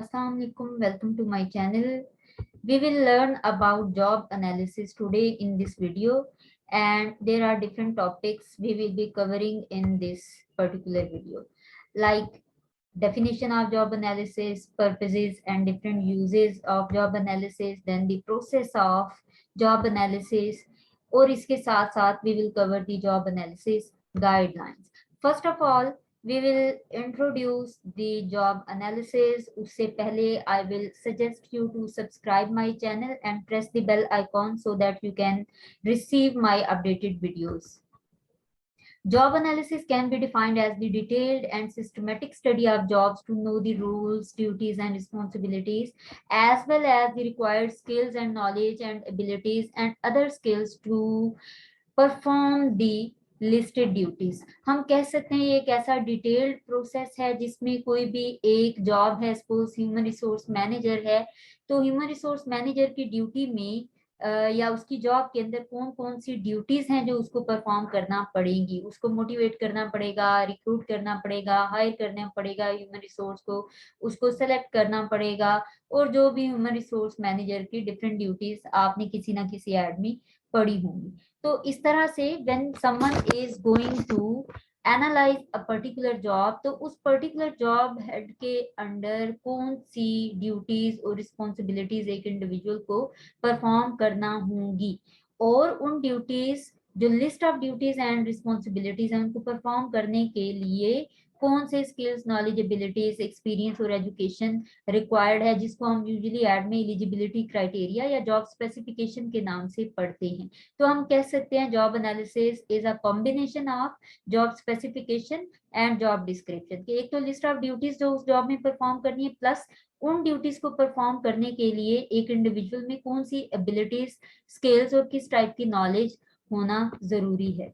Assalamualaikum, welcome to my channel. We will learn about job analysis today in this video, and there are different topics we will be covering in this particular video, like definition of job analysis, purposes and different uses of job analysis, then the process of job analysis, और इसके साथ साथ we will cover the job analysis guidelines. First of all, we will introduce the job analysis. उससे पहले I will suggest you to subscribe my channel and press the bell icon so that you can receive my updated videos. Job analysis can be defined as the detailed and systematic study of jobs to know the rules, duties, and responsibilities, as well as the required skills and knowledge and abilities and other skills to perform the listed duties. हम कह सकते हैं ये एक ऐसा detailed process है जिसमें कोई भी एक जॉब है, सपोज ह्यूमन रिसोर्स मैनेजर है, तो ह्यूमन रिसोर्स मैनेजर की ड्यूटी में या उसकी जॉब के अंदर कौन कौन सी ड्यूटीज हैं जो उसको परफॉर्म करना पड़ेंगी, उसको मोटिवेट करना पड़ेगा, रिक्रूट करना पड़ेगा, हायर करना पड़ेगा ह्यूमन रिसोर्स को, उसको सेलेक्ट करना पड़ेगा, और जो भी ह्यूमन रिसोर्स मैनेजर की डिफरेंट ड्यूटीज आपने किसी ना किसी एड में पढ़ी होंगी. तो इस तरह से when someone is going to analyse a particular job, तो उस पर्टिकुलर जॉब हेड के अंडर कौन सी ड्यूटीज और रिस्पॉन्सिबिलिटीज एक इंडिविजुअल को परफॉर्म करना होंगी, और उन ड्यूटीज जो list of duties and responsibilities हैं उनको परफॉर्म करने के लिए कौन से स्किल्स, नॉलेज, एबिलिटीज, एक्सपीरियंस और एजुकेशन रिक्वायर्ड है, जिसको हम यूजुअली एड में एलिजिबिलिटी क्राइटेरिया या जॉब स्पेसिफिकेशन के नाम से पढ़ते हैं. तो हम कह सकते हैं job analysis is a combination of job specification and job description. कि एक तो लिस्ट ऑफ ड्यूटीज जो उस जॉब में परफॉर्म करनी है, प्लस उन ड्यूटीज को परफॉर्म करने के लिए एक इंडिविजुअल में कौन सी एबिलिटीज, स्किल्स और किस टाइप की नॉलेज होना जरूरी है.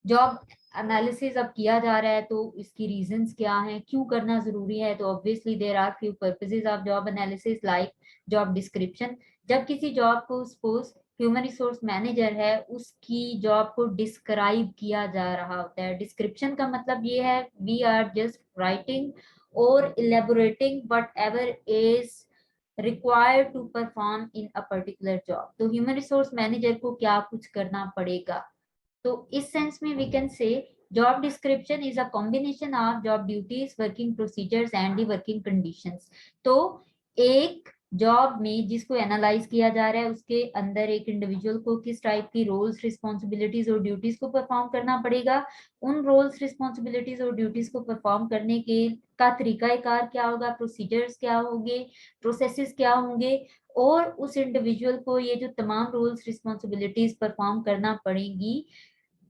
जॉब एनालिसिस अब किया जा रहा है तो इसकी रीजंस क्या हैं, क्यों करना जरूरी है. तो obviously there are few purposes of job analysis, like job description. जब किसी जॉब को सपोज ह्यूमन रिसोर्स मैनेजर है, उसकी जॉब को डिस्क्राइब किया जा रहा होता है. डिस्क्रिप्शन का मतलब ये है वी आर जस्ट राइटिंग और elaborating whatever is required to perform in a particular job. तो ह्यूमन रिसोर्स मैनेजर को क्या कुछ करना पड़ेगा. तो इस सेंस में we can say job description is a combination of job duties, working procedures and the working conditions. तो एक जॉब में जिसको एनालाइज किया जा रहा है उसके अंदर एक इंडिविजुअल को किस टाइप की रोल्स, रिस्पॉन्सिबिलिटीज और ड्यूटीज को परफॉर्म करना पड़ेगा. उन रोल्स, रिस्पॉन्सिबिलिटीज और ड्यूटीज को परफॉर्म करने के का तरीकाकार क्या होगा, प्रोसीजर्स क्या होंगे, प्रोसेसेस क्या होंगे, और उस इंडिविजुअल को ये जो तमाम रोल्स, रिस्पॉन्सिबिलिटीज परफॉर्म करना पड़ेंगी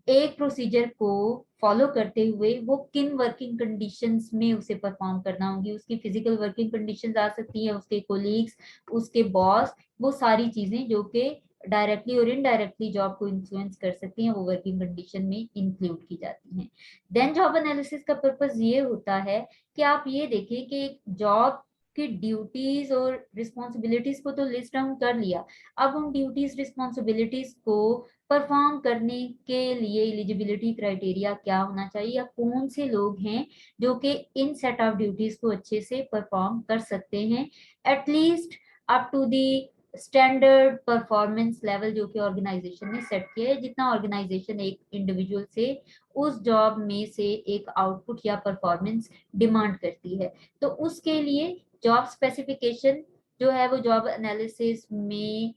एक प्रोसीजर को फॉलो करते हुए वो किन वर्किंग कंडीशंस में उसे परफॉर्म करना होगी. उसकी फिजिकल वर्किंग कंडीशंस आ सकती है, उसके कोलीग्स, उसके बॉस, वो सारी चीजें जो कि डायरेक्टली और इनडायरेक्टली जॉब को इन्फ्लुएंस कर सकती हैं, वो वर्किंग कंडीशन में इंक्लूड की जाती हैं. देन जॉब एनालिसिस का पर्पस ये होता है कि आप ये देखें कि जॉब की ड्यूटीज और रिस्पॉन्सिबिलिटीज को तो लिस्ट डाउन कर लिया, अब उन ड्यूटीज, रिस्पॉन्सिबिलिटीज को परफॉर्म करने के लिए एलिजिबिलिटी क्राइटेरिया क्या होना चाहिए, या कौन से लोग हैं जो कि इन सेट ऑफ ड्यूटीज को अच्छे से परफॉर्म कर सकते हैं, at least up to the standard performance level जो कि ऑर्गेनाइजेशन ने सेट किया है. जितना ऑर्गेनाइजेशन एक इंडिविजुअल से उस जॉब में से एक आउटपुट या परफॉर्मेंस डिमांड करती है, तो उसके लिए जॉब स्पेसिफिकेशन जो है वो जॉब एनालिसिस में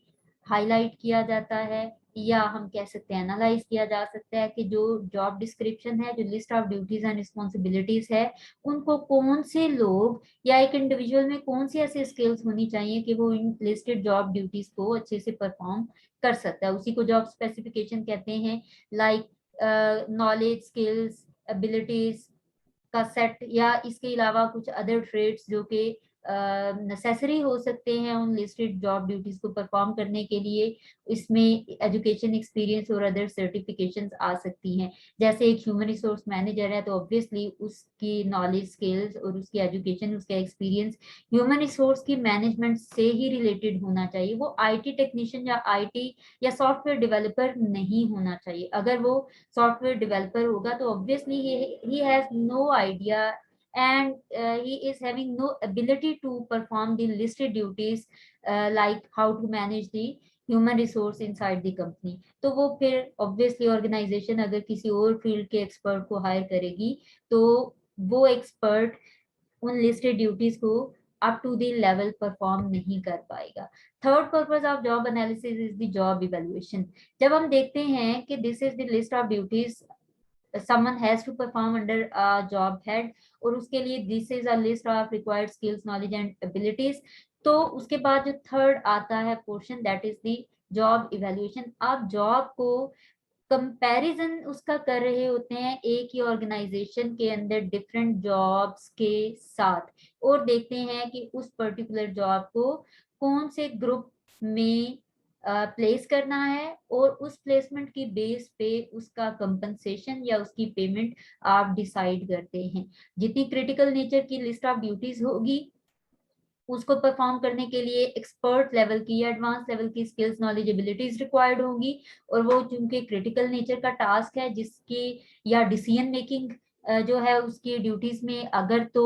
हाईलाइट किया जाता है, या हम कह सकते हैं एनालाइज किया जा सकता है कि जो जॉब डिस्क्रिप्शन है, जो list of duties and responsibilities है, उनको कौन से लोग या एक इंडिविजुअल में कौन सी ऐसी स्किल्स होनी चाहिए कि वो इन लिस्टेड जॉब ड्यूटीज को अच्छे से परफॉर्म कर सकता है. उसी को जॉब स्पेसिफिकेशन कहते हैं, लाइक नॉलेज, स्किल्स, एबिलिटीज का सेट, या इसके अलावा कुछ अदर ट्रेड्स जो कि नेसेसरी हो सकते हैं उन लिस्टेड जॉब ड्यूटीज को परफॉर्म करने के लिए. इसमें एजुकेशन, एक्सपीरियंस और अदर सर्टिफिकेशंस आ सकती हैं. जैसे एक ह्यूमन रिसोर्स मैनेजर है तो ऑब्वियसली उसकी नॉलेज, स्किल्स और उसकी एजुकेशन, उसका एक्सपीरियंस ह्यूमन रिसोर्स की मैनेजमेंट से ही रिलेटेड होना चाहिए. वो आईटी टेक्नीशियन या आईटी या सॉफ्टवेयर डेवलपर नहीं होना चाहिए. अगर वो सॉफ्टवेयर डेवलपर होगा तो obviously he has no idea and he is having no ability to perform the listed duties like how to manage the human resource inside the company, तो वो फिर ऑब्वियसली ऑर्गेनाइजेशन अगर किसी और फील्ड के expert को हायर करेगी तो वो एक्सपर्ट उन लिस्टेड ड्यूटीज को up to the level perform नहीं कर पाएगा। Third purpose of job analysis is the job evaluation. जब हम देखते हैं कि this is the list of duties someone has to perform under a job head और उसके लिए this is a list of required skills, knowledge and abilities, तो उसके बाद जो थर्ड आता है portion that is the job evaluation. आप जॉब को कंपैरिजन उसका कर रहे होते हैं एक ही ऑर्गेनाइजेशन के अंदर डिफरेंट जॉब्स के साथ और देखते हैं कि उस पर्टिकुलर जॉब को कौन से ग्रुप में प्लेस करना है और उस प्लेसमेंट की बेस पे उसका कंपनसेशन या उसकी पेमेंट आप डिसाइड करते हैं। जितनी क्रिटिकल नेचर की लिस्ट ऑफ ड्यूटीज होगी उसको परफॉर्म करने के लिए एक्सपर्ट लेवल की या एडवांस लेवल की स्किल्स, नॉलेज, एबिलिटीज रिक्वायर्ड होंगी और वो चूंकि क्रिटिकल नेचर का टास्क है जिसकी या डिसीजन मेकिंग जो है उसकी ड्यूटीज में अगर तो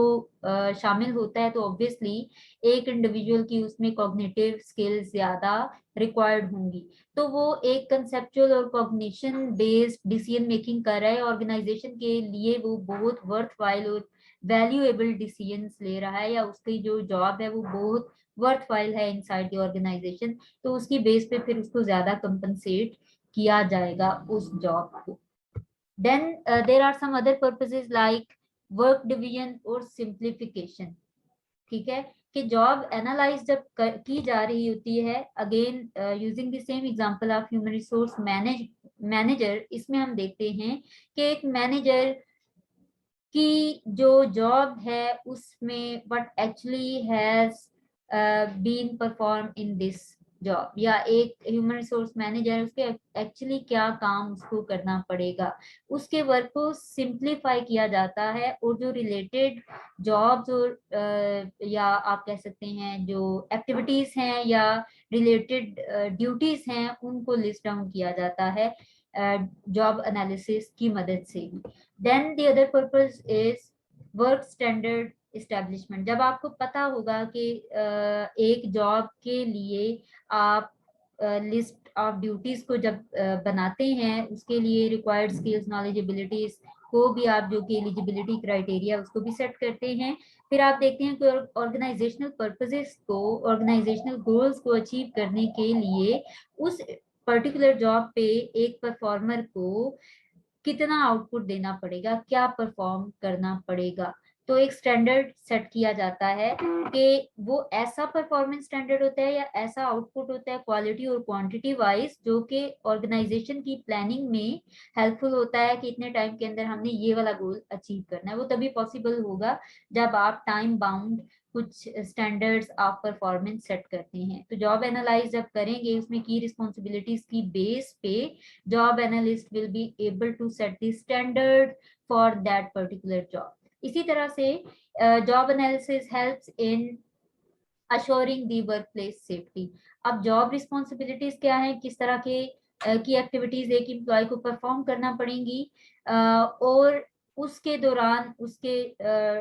शामिल होता है तो ऑब्वियसली एक इंडिविजुअल की उसमें कॉग्निटिव स्किल्स ज्यादा रिक्वायर्ड होंगी। तो वो एक कंसेप्चुअल और कॉग्निशन बेस्ड डिसीजन मेकिंग कर रहा है ऑर्गेनाइजेशन के लिए, वो बहुत वर्थ वाइल और वैल्यूएबल डिसीजंस ले रहा है या उसकी जो जॉब है वो बहुत वर्थ वाइल है इनसाइड द ऑर्गेनाइजेशन, तो उसकी बेस पे फिर उसको ज्यादा कंपनसेट किया जाएगा उस जॉब को। Then there are some other purposes like work division और सिंप्लीफिकेशन। ठीक है कि जॉब एनालाइज जब की जा रही होती है, again using the same example of human resource manager, इसमें हम देखते हैं कि एक मैनेजर कि जो जॉब है उसमें what actually has been perform in this job, या एक ह्यूमन रिसोर्स मैनेजर उसके एक्चुअली क्या काम उसको करना पड़ेगा, उसके वर्क को सिंप्लीफाई किया जाता है और जो रिलेटेड जॉब्स और या आप कह सकते हैं जो एक्टिविटीज हैं या रिलेटेड ड्यूटीज हैं उनको लिस्ट डाउन किया जाता है जॉब एनालिसिस की मदद से भी। Then the other purpose is work standard establishment. जब आपको पता होगा कि एक जॉब के लिए आप लिस्ट ऑफ ड्यूटीज को जब बनाते हैं उसके लिए रिक्वायर्ड स्किल्स, नॉलेज, एबिलिटीज को भी आप जो कि एलिजिबिलिटी क्राइटेरिया उसको भी सेट करते हैं। फिर आप देखते हैं कि ऑर्गेनाइजेशनल पर्पसेस को, ऑर्गेनाइजेशनल गोल्स को अचीव करने के लिए उस पर्टिकुलर जॉब पे एक परफॉर्मर को कितना आउटपुट देना पड़ेगा, क्या परफॉर्म करना पड़ेगा, तो एक स्टैंडर्ड सेट किया जाता है कि वो ऐसा परफॉर्मेंस स्टैंडर्ड होता है या ऐसा आउटपुट होता है क्वालिटी और क्वांटिटी वाइज जो कि ऑर्गेनाइजेशन की प्लानिंग में हेल्पफुल होता है कि इतने टाइम के अंदर हमने ये वाला गोल अचीव करना है। वो तभी पॉसिबल होगा जब आप टाइम बाउंड कुछ स्टैंडर्ड्स आप परफॉर्मेंस सेट करते हैं। तो जॉब एनालाइज जब करेंगे उसमें की रिस्पॉन्सिबिलिटीज की बेस पे job analyst will be able to set the standard for that particular job. इसी तरह से job analysis helps in assuring the work place safety. अब जॉब रिस्पॉन्सिबिलिटीज क्या है, किस तरह के की एक्टिविटीज एक एम्प्लॉय को परफॉर्म करना पड़ेंगी और उसके दौरान उसके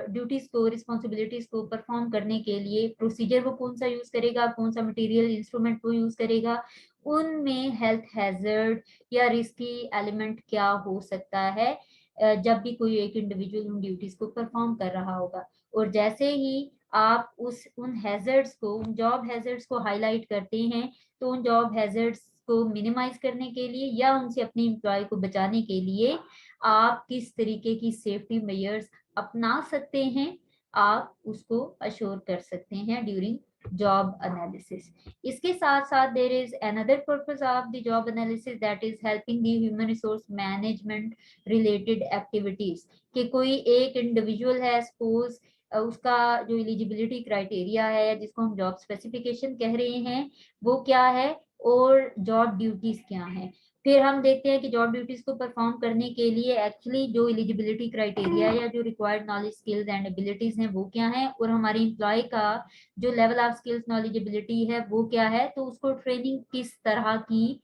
ड्यूटीज को, रिस्पॉन्सिबिलिटीज को परफॉर्म करने के लिए प्रोसीजर वो कौन सा यूज करेगा, कौन सा मटेरियल इंस्ट्रूमेंट वो यूज करेगा, उनमें हेल्थ हैजर्ड या रिस्की एलिमेंट क्या हो सकता है जब भी कोई एक इंडिविजुअल उन ड्यूटीज को परफॉर्म कर रहा होगा। और जैसे ही आप उन हैजर्ड्स को, उन जॉब हैजर्ड्स को हाईलाइट करते हैं तो उन जॉब हैजर्ड्स को मिनिमाइज करने के लिए या उनसे अपने एम्प्लॉय को बचाने के लिए आप किस तरीके की सेफ्टी मेजर्स अपना सकते हैं, आप उसको अश्योर कर सकते हैं ड्यूरिंग जॉब एनालिसिस। इसके साथ साथ there is another purpose of the job analysis that is helping the human resource management related activities. कि कोई एक इंडिविजुअल है, सपोज उसका जो एलिजिबिलिटी क्राइटेरिया है जिसको हम जॉब स्पेसिफिकेशन कह रहे हैं वो क्या है और जॉब ड्यूटीज क्या है। फिर हम देखते हैं कि जॉब ड्यूटीज को परफॉर्म करने के लिए एक्चुअली जो एलिजिबिलिटी क्राइटेरिया या जो required knowledge, skills and abilities हैं वो क्या है और हमारे एम्प्लॉय का जो level of skills, knowledge, ability है वो क्या है, तो उसको ट्रेनिंग किस तरह की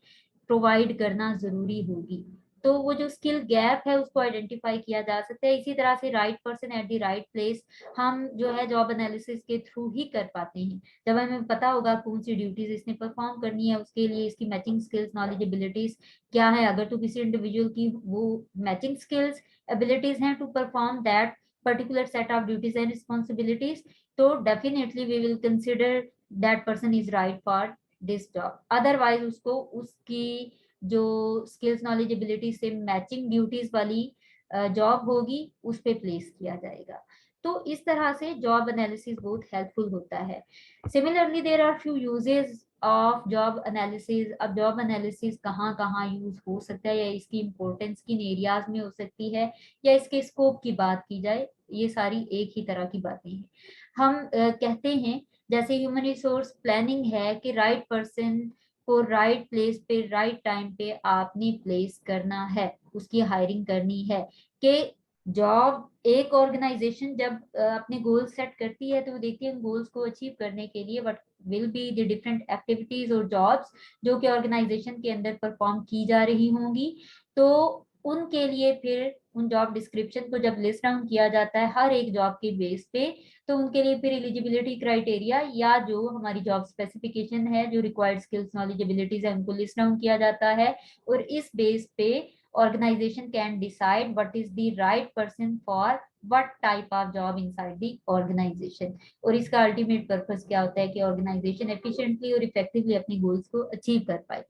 प्रोवाइड करना जरूरी होगी। तो वो जो स्किल गैप है उसको आइडेंटिफाई किया जा सकता है। इसी तरह से right person at the right place हम जो है जॉब एनालिसिस के थ्रू ही कर पाते हैं। जब हमें पता होगा कौन सी ड्यूटीज इसने परफॉर्म करनी है, उसके लिए इसकी मैचिंग स्किल्स नॉलेज एबिलिटीज क्या है, अगर तो किसी इंडिविजुअल की वो मैचिंग स्किल्स एबिलिटीज हैं to perform that particular set of duties and responsibilities, तो definitely we will consider that person is right for this job. Otherwise उसको उसकी जो स्किल्स नॉलेज एबिलिटी से मैचिंग ड्यूटीज वाली जॉब होगी उस पे प्लेस किया जाएगा। तो इस तरह से जॉब एनालिसिस बहुत हेल्पफुल होता है। Similarly there are few uses of job analysis. अब जॉब एनालिसिस कहाँ कहाँ यूज हो सकता है या इसकी इंपॉर्टेंस किन एरियाज में हो सकती है या इसके स्कोप की बात की जाए, ये सारी एक ही तरह की बातें हैं। हम कहते हैं जैसे ह्यूमन रिसोर्स प्लानिंग है कि राइट पर्सन को राइट प्लेस पे राइट टाइम पे आपने प्लेस करना है, उसकी हायरिंग करनी है। कि जॉब एक ऑर्गेनाइजेशन जब अपने गोल सेट करती है तो वो देखती है उन गोल्स को अचीव करने के लिए what will be the different activities और जॉब्स जो कि ऑर्गेनाइजेशन के अंदर परफॉर्म की जा रही होंगी। तो उनके लिए फिर उन जॉब डिस्क्रिप्शन को जब लिस्ट डाउन किया जाता है हर एक जॉब के बेस पे, तो उनके लिए फिर एलिजिबिलिटी क्राइटेरिया या जो हमारी जॉब स्पेसिफिकेशन है, जो रिक्वायर्ड स्किल्स नॉलेज एबिलिटीज है, उनको लिस्ट डाउन किया जाता है। और इस बेस पे organization can decide what is the right person for what type of job inside the organization। और इसका अल्टीमेट पर्पस क्या होता है कि ऑर्गेनाइजेशन एफिशिएंटली और इफेक्टिवली अपनी गोल्स को अचीव कर पाए।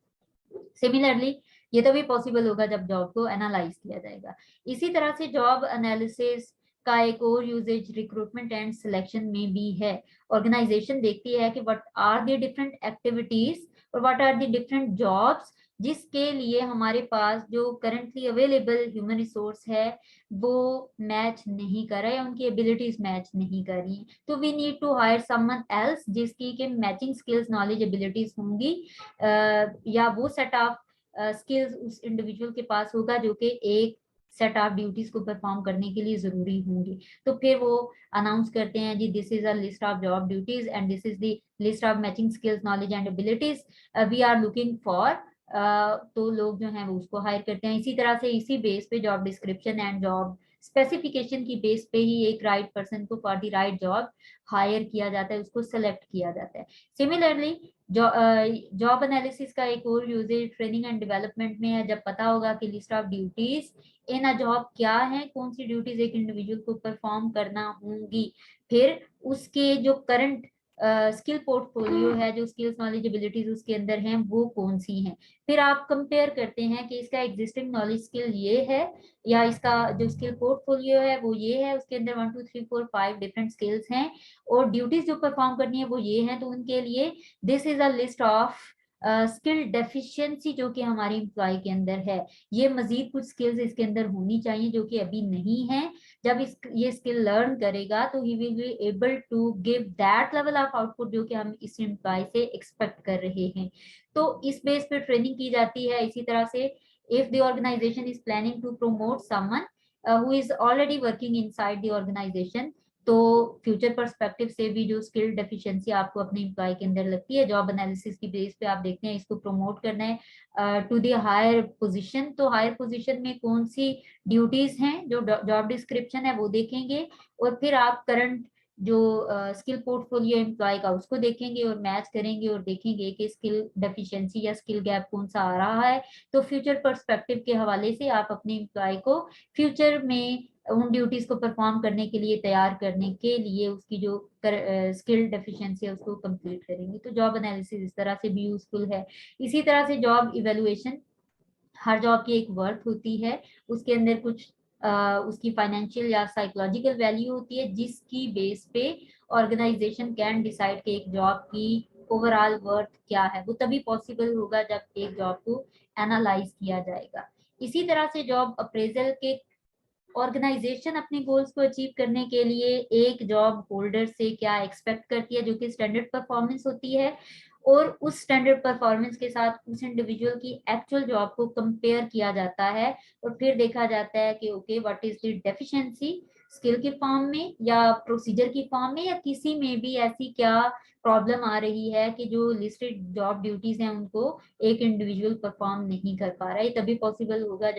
सिमिलरली ये तभी पॉसिबल होगा जब जॉब को एनालाइज किया जाएगा। इसी तरह से जॉब एनालिसिस का एक और यूजेज रिक्रूटमेंट एंड सिलेक्शन में भी है। ऑर्गेनाइजेशन देखती है कि what are the different activities और what are the different jobs जिसके लिए हमारे पास जो करंटली अवेलेबल ह्यूमन रिसोर्स है वो मैच नहीं कर रहा है, उनकी एबिलिटीज मैच नहीं कर रही, तो we need to hire someone else जिसकी के मैचिंग स्किल्स नॉलेज एबिलिटीज होंगी या वो सेट ऑफ स्किल्स उस इंडिविजुअल के पास होगा जो कि एक सेट ऑफ ड्यूटीज को परफॉर्म करने के लिए जरूरी होंगी। तो फिर वो अनाउंस करते हैं जी this is a list of job duties and this is the list of matching skills knowledge and abilities we are looking for. तो लोग जो हैं वो उसको हायर करते हैं। इसी तरह से इसी बेस पे job description and job specification की बेस पे ही एक राइट पर्सन को for the right job hire किया जाता है, उसको सेलेक्ट किया जाता है। सिमिलरली जॉब एनालिसिस का एक और यूजेज ट्रेनिंग एंड डेवलपमेंट में है। जब पता होगा कि list of duties in a job क्या है, कौन सी ड्यूटीज एक इंडिविजुअल को परफॉर्म करना होंगी, फिर उसके जो करंट स्किल पोर्टफोलियो है, जो स्किल्स नॉलेज एबिलिटीज उसके अंदर हैं वो कौन सी हैं, फिर आप कंपेयर करते हैं कि इसका एग्जिस्टिंग नॉलेज स्किल ये है या इसका जो स्किल पोर्टफोलियो है वो ये है, उसके अंदर 1 2 3 4 5 डिफरेंट स्किल्स हैं और ड्यूटीज जो परफॉर्म करनी है वो ये है। तो उनके लिए this is a list of skill deficiency जो कि हमारे एम्प्लॉय के अंदर है। ये मजीद कुछ स्किल्स इसके अंदर होनी चाहिए जो कि अभी नहीं है। जब ये स्किल लर्न करेगा तो he will be able to give that level of output जो कि हम इस एम्प्लॉय से एक्सपेक्ट कर रहे हैं। तो इस बेस पे ट्रेनिंग की जाती है। इसी तरह से if the organisation is planning to promote someone who is already working inside the organisation, तो फ्यूचर पर्सपेक्टिव से भी जो स्किल डेफिशिएंसी आपको अपने एम्प्लॉय के अंदर लगती है, जॉब एनालिसिस की बेस पे आप देखते हैं इसको प्रमोट करना है टू द हायर पोजीशन। तो हायर पोजीशन में कौन सी ड्यूटीज हैं, जो जॉब डिस्क्रिप्शन है वो देखेंगे और फिर आप करंट जो स्किल पोर्टफोलियो एम्प्लॉय का उसको देखेंगे और मैच करेंगे और देखेंगे कि स्किल डेफिशिएंसी या स्किल गैप कौन सा आ रहा है। तो फ्यूचर पर्सपेक्टिव के हवाले से आप अपने एम्प्लॉय को फ्यूचर में उन ड्यूटीज को परफॉर्म करने के लिए तैयार करने के लिए उसकी जो स्किल डेफिशिएंसी है उसको कंप्लीट करेंगे। तो जॉब एनालिसिस इस तरह से भी यूजफुल है। इसी तरह से जॉब इवेल्युएशन, हर जॉब की एक वर्थ होती है, उसके अंदर कुछ उसकी फाइनेंशियल या साइकोलॉजिकल वैल्यू होती है जिसकी बेस पे ऑर्गेनाइजेशन कैन डिसाइड कि एक जॉब की ओवरऑल वर्थ क्या है। वो तभी पॉसिबल होगा जब एक जॉब को एनालाइज किया जाएगा। इसी तरह से जॉब अप्रेजल के ऑर्गेनाइजेशन अपने गोल्स को अचीव करने के लिए एक जॉब होल्डर से क्या एक्सपेक्ट करती है जो कि स्टैंडर्ड परफॉर्मेंस होती है, और उस स्टैंडर्ड परफॉर्मेंस के साथ उस इंडिविजुअल की एक्चुअल जॉब को कंपेयर किया जाता है और फिर देखा जाता है कि okay what is the deficiency skill के फॉर्म में या प्रोसीजर की फॉर्म में, या किसी में भी ऐसी क्या प्रॉब्लम आ रही है कि जो लिस्टेड जॉब ड्यूटीज हैं उनको एक इंडिविजुअल परफॉर्म नहीं कर पा रहा है। तभी पॉसिबल होगा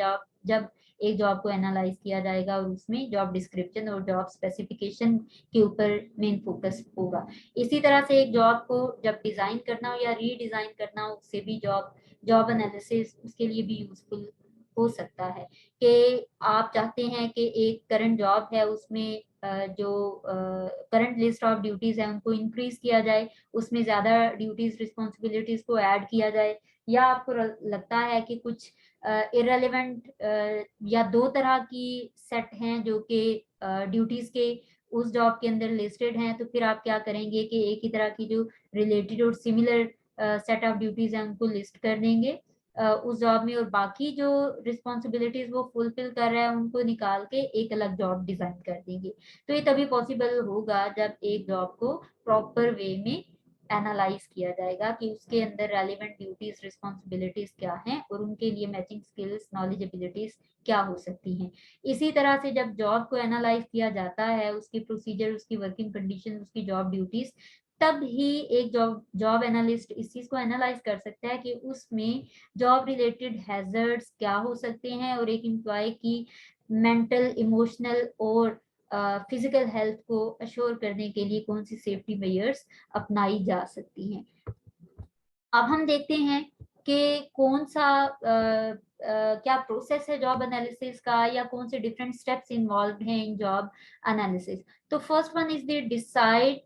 जब एक जॉब को एनालाइज किया जाएगा और उसमें जॉब डिस्क्रिप्शन और जॉब स्पेसिफिकेशन के ऊपर मेन फोकस होगा। इसी तरह से एक जॉब को जब डिजाइन करना हो या रीडिजाइन करना हो, उससे भी जॉब एनालिसिस उसके लिए भी यूजफुल हो सकता है। कि आप चाहते हैं कि एक करंट जॉब है उसमें जो करंट लिस्ट ऑफ ड्यूटीज है उनको इंक्रीज किया जाए, उसमें ज्यादा ड्यूटीज रिस्पॉन्सिबिलिटीज को ऐड किया जाए, या आपको लगता है कि कुछ इररेलेवेंट या दो तरह की सेट हैं जो कि ड्यूटीज के उस जॉब के अंदर लिस्टेड हैं, तो फिर आप क्या करेंगे कि एक ही तरह की जो रिलेटेड और सिमिलर सेट ऑफ ड्यूटीज हैं उनको लिस्ट कर देंगे उस जॉब में, और बाकी जो रिस्पॉन्सिबिलिटीज वो फुलफिल कर रहा है उनको निकाल के एक अलग जॉब डिजाइन कर देंगे। तो ये तभी पॉसिबल होगा जब एक जॉब को प्रॉपर वे में एनालाइज किया जाएगा कि उसके अंदर रेलिवेंट ड्यूटीज रिस्पॉन्सिबिलिटीज क्या हैं और उनके लिए मैचिंग स्किल्स नॉलेज एबिलिटीज क्या हो सकती हैं। इसी तरह से जब जॉब को एनालाइज किया जाता है, उसकी प्रोसीजर, उसकी वर्किंग कंडीशन, उसकी जॉब ड्यूटीज, तब ही एक जॉब एनालिस्ट इस चीज को एनालाइज कर सकता है कि उसमें जॉब रिलेटेड हैजर्ड्स क्या हो सकते हैं और एक एम्प्लॉय की मेंटल, इमोशनल और फिजिकल हेल्थ को अश्योर करने के लिए कौन सी सेफ्टी मेजर्स अपनाई जा सकती हैं। अब हम देखते हैं कि कौन सा क्या प्रोसेस है जॉब एनालिसिस का, या कौन से डिफरेंट स्टेप्स इन्वॉल्व हैं इन जॉब एनालिसिस। तो first one is the decide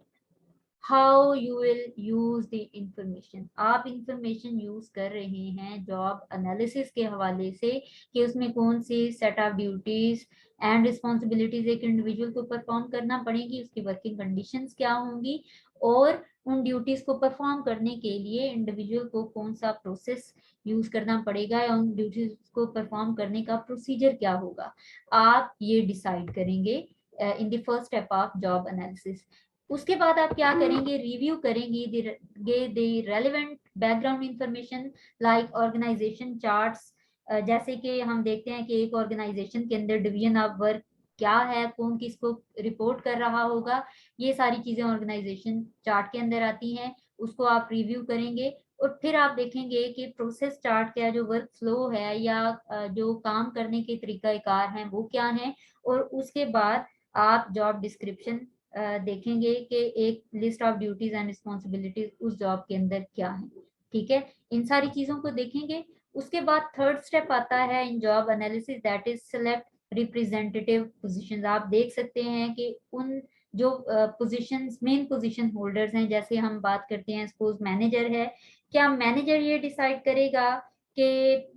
how you will use the information. आप इंफॉर्मेशन यूज कर रहे हैं जॉब एनालिसिस के हवाले से कि उसमें कौन सी set of duties and responsibilities एक इंडिविजुअल को परफॉर्म करना पड़ेगी, उसकी वर्किंग कंडीशंस क्या होंगी, और उन ड्यूटीज को परफॉर्म करने के लिए इंडिविजुअल को कौन सा प्रोसेस यूज करना पड़ेगा, या उन ड्यूटीज को परफॉर्म करने का प्रोसीजर क्या होगा। आप ये डिसाइड करेंगे in the first step of job analysis. उसके बाद आप क्या करेंगे, रिव्यू करेंगे the relevant background information like organisation charts. जैसे कि हम देखते हैं कि एक ऑर्गेनाइजेशन के अंदर डिवीजन ऑफ वर्क क्या है, कौन किसको रिपोर्ट कर रहा होगा, ये सारी चीजें ऑर्गेनाइजेशन चार्ट के अंदर आती हैं। उसको आप रिव्यू करेंगे और फिर आप देखेंगे कि प्रोसेस चार्ट क्या, जो वर्क फ्लो है या जो काम करने के तरीकाकार हैं वो क्या है, और उसके बाद आप जॉब डिस्क्रिप्शन देखेंगे कि एक list of duties and responsibilities उस जॉब के अंदर क्या है। ठीक है, इन सारी चीजों को देखेंगे। उसके बाद थर्ड स्टेप आता है in job analysis, that is select representative positions. आप देख सकते हैं कि उन जो पोजीशंस मेन पोजीशन होल्डर्स हैं, जैसे हम बात करते हैं सपोज मैनेजर है, क्या मैनेजर ये डिसाइड करेगा कि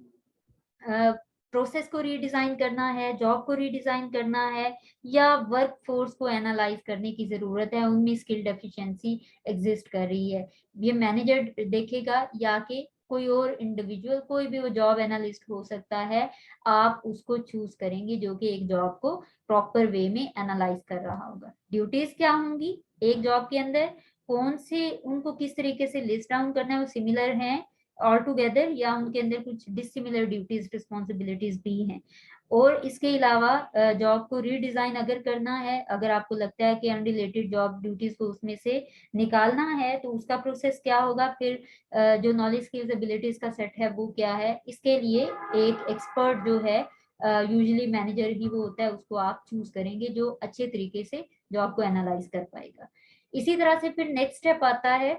प्रोसेस को रीडिजाइन करना है, जॉब को रीडिजाइन करना है, या वर्क फोर्स को एनालाइज करने की जरूरत है, उनमें स्किल डेफिशिएंसी एग्जिस्ट कर रही है, ये मैनेजर देखेगा, या कि कोई और इंडिविजुअल, कोई भी वो जॉब एनालिस्ट हो सकता है, आप उसको चूज करेंगे जो कि एक जॉब को प्रॉपर वे में एनालाइज कर रहा होगा। ड्यूटीज क्या होंगी एक जॉब के अंदर, कौन से उनको किस तरीके से लिस्ट डाउन करना है, वो सिमिलर हैं ऑल टुगेदर या उनके अंदर कुछ डिसिमिलर ड्यूटीज रिस्पॉन्सिबिलिटीज भी हैं। और इसके अलावा जॉब को रीडिजाइन अगर करना है, अगर आपको लगता है कि अनरिलेटेड जॉब ड्यूटीज को उसमें से निकालना है, तो उसका प्रोसेस क्या होगा, फिर जो नॉलेज स्किल्स एबिलिटीज का सेट है वो क्या है, इसके लिए एक एक्सपर्ट जो है यूजुअली मैनेजर ही वो होता है, उसको आप चूज करेंगे जो अच्छे तरीके से जॉब को एनालाइज कर पाएगा। इसी तरह से फिर नेक्स्ट स्टेप आता है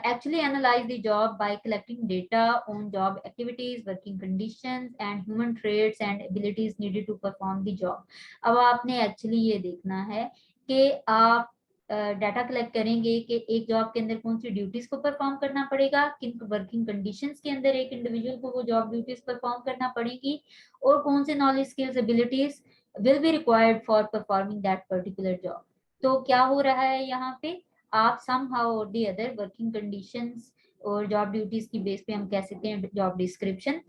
actually analyze the job by collecting data on job activities, working conditions and human traits and abilities needed to perform the job। अब आपने एक्चुअली ये देखना है कि आप डाटा कलेक्ट करेंगे कि एक जॉब के अंदर कौन सी ड्यूटीज को परफॉर्म करना पड़ेगा, किन वर्किंग कंडीशंस के अंदर एक इंडिविजुअल को वो जॉब ड्यूटीज परफॉर्म करना पड़ेगी, और कौन से knowledge skills abilities will be required for performing that particular job. तो क्या हो रहा है यहाँ पे, आप somehow or the other working conditions और जॉब ड्यूटीज की बेस पे हम कह सकते हैं जॉब डिस्क्रिप्शन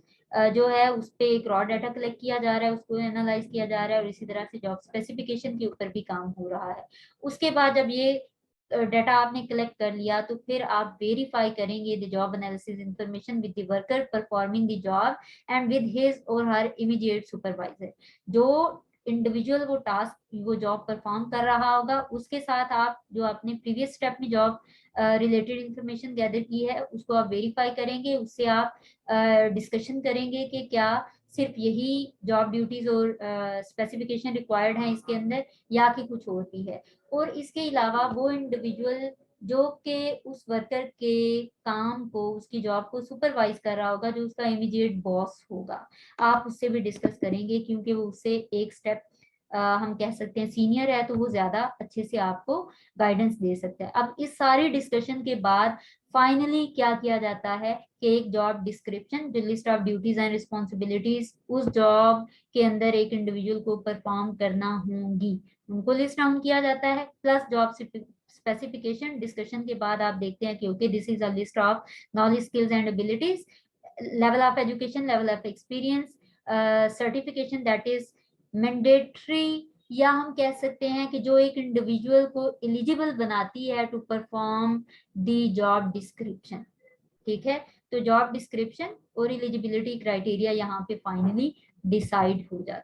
जो है उस पे एक रॉ डाटा कलेक्ट किया जा रहा है, उसको एनालाइज किया जा रहा है, और इसी तरह से जॉब स्पेसिफिकेशन के ऊपर भी काम हो रहा है। उसके बाद जब ये डाटा आपने कलेक्ट कर लिया, तो फिर आप वेरीफाई करेंगे the job analysis information with the worker performing the job and with his और हर इमीडिएट सुपरवाइजर। जो इंडिविजुअल वो टास्क वो जॉब परफॉर्म कर रहा होगा, उसके साथ आप जो आपने प्रीवियस स्टेप में जॉब रिलेटेड इंफॉर्मेशन गैदर की है उसको आप वेरीफाई करेंगे, उससे आप डिस्कशन करेंगे कि क्या सिर्फ यही जॉब ड्यूटीज और स्पेसिफिकेशन रिक्वायर्ड हैं इसके अंदर या कि कुछ और भी है। और इसके अलावा वो इंडिविजुअल जो कि उस वर्कर के काम को उसकी जॉब को सुपरवाइज कर रहा होगा, जो उसका इमीडिएट बॉस होगा, आप उससे भी डिस्कस करेंगे क्योंकि वो उससे एक स्टेप हम कह सकते हैं सीनियर है, तो वो ज्यादा अच्छे से आपको गाइडेंस दे सकता है। अब इस सारी डिस्कशन के बाद फाइनली क्या किया जाता है कि एक जॉब डिस्क्रिप्शन, जो list of duties and responsibilities उस जॉब के अंदर एक इंडिविजुअल को परफॉर्म करना होंगी, उनको लिस्ट डाउन किया जाता है, प्लस जॉब स्पेसिफिकेशन। डिस्कशन के बाद आप देखते हैं कि okay this is a list of knowledge skills and abilities, level of education, level of experience, certification that is mandatory, या हम कह सकते हैं कि जो एक इंडिविजुअल को एलिजिबल बनाती है to perform the job description. ठीक है, तो जॉब डिस्क्रिप्शन और एलिजिबिलिटी क्राइटेरिया यहाँ पे फाइनली डिसाइड हो जाता है।